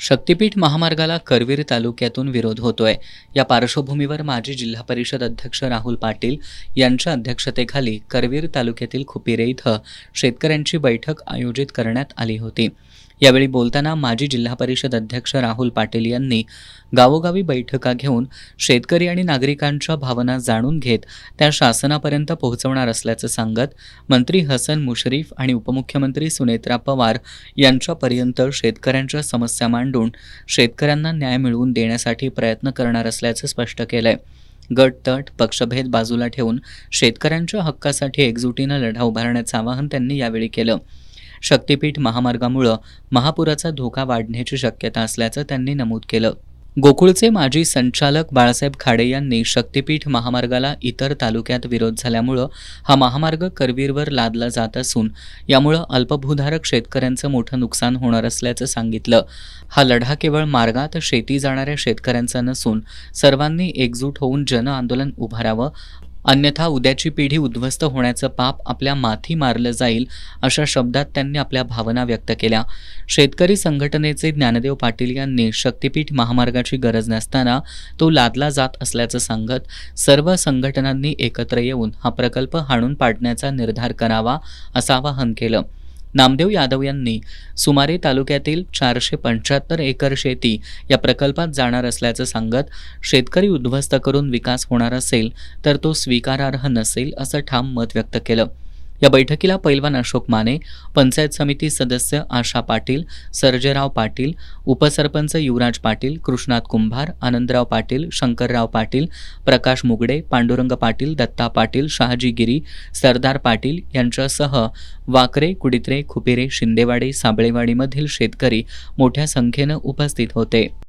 शक्तीपीठ महामार्गाला करवीर तालुक्यातून विरोध होतोय। या पार्श्वभूमीवर माजी जिल्हा परिषद अध्यक्ष राहुल पाटील यांच्या अध्यक्षतेखाली करवीर तालुक्यातील खुपिरे इथं शेतकऱ्यांची बैठक आयोजित करण्यात आली होती। यावेळी बोलताना माजी जिल्हा परिषद अध्यक्ष राहुल पाटील यांनी गावोगावी बैठका घेऊन शेतकरी आणि नागरिकांच्या भावना जाणून घेत त्या शासनापर्यंत पोहोचवणार असल्याचं सांगत मंत्री हसन मुश्रीफ आणि उपमुख्यमंत्री सुनेत्रा पवार यांच्यापर्यंत शेतकऱ्यांच्या समस्या मांडून शेतकऱ्यांना न्याय मिळवून देण्यासाठी प्रयत्न करणार असल्याचं स्पष्ट केलंय। गट-तट पक्षभेद बाजूला ठेवून शेतकऱ्यांच्या हक्कासाठी एकजुटीनं लढा उभारण्याचं आवाहन त्यांनी यावेळी केलं। शक्तीपीठ महामार्गामुळे महापुराचा धोका वाढण्याची शक्यता असल्याचं त्यांनी नमूद केलं। गोकुळचे माजी संचालक बाळासाहेब खाडे यांनी शक्तीपीठ महामार्गाला इतर तालुक्यात विरोध झाल्यामुळे हा महामार्ग करवीरवर लादला जात असून यामुळे अल्पभूधारक शेतकऱ्यांचं मोठं नुकसान होणार असल्याचं सांगितलं। हा लढा केवळ मार्गात शेती जाणाऱ्या शेतकऱ्यांचा नसून सर्वांनी एकजूट होऊन जन आंदोलन उभारावं, अन्यथा उद्याची पिढी उद्ध्वस्त होण्याचं पाप आपल्या माथी मारलं जाईल अशा शब्दात त्यांनी आपल्या भावना व्यक्त केल्या। शेतकरी संघटनेचे ज्ञानदेव पाटील यांनी शक्तीपीठ महामार्गाची गरज नसताना तो लादला जात असल्याचं सांगत सर्व संघटनांनी एकत्र येऊन हा प्रकल्प हाणून पाडण्याचा निर्धार करावा असं आवाहन केलं। नामदेव यादव यांनी सुमारे तालुक्यातील 475 एकर शेती या प्रकल्पात जाणार असल्याचं सांगत शेतकरी उद्ध्वस्त करून विकास होणार असेल तर तो स्वीकारार्ह नसेल असं ठाम मत व्यक्त केलं। या बैठकीला पैलवान अशोक माने, पंचायत समिती सदस्य आशा पाटील, सर्जेराव पाटील, उपसरपंच युवराज पाटील, कृष्णात कुंभार, आनंदराव पाटील, शंकरराव पाटील, प्रकाश मुगडे, पांडुरंग पाटील, दत्ता पाटील, शहाजी गिरी, सरदार पाटील यांच्यासह वाकरे, कुडित्रे, खुपिरे, शिंदेवाडी, साबळेवाडीमधील शेतकरी मोठ्या संख्येनं उपस्थित होते।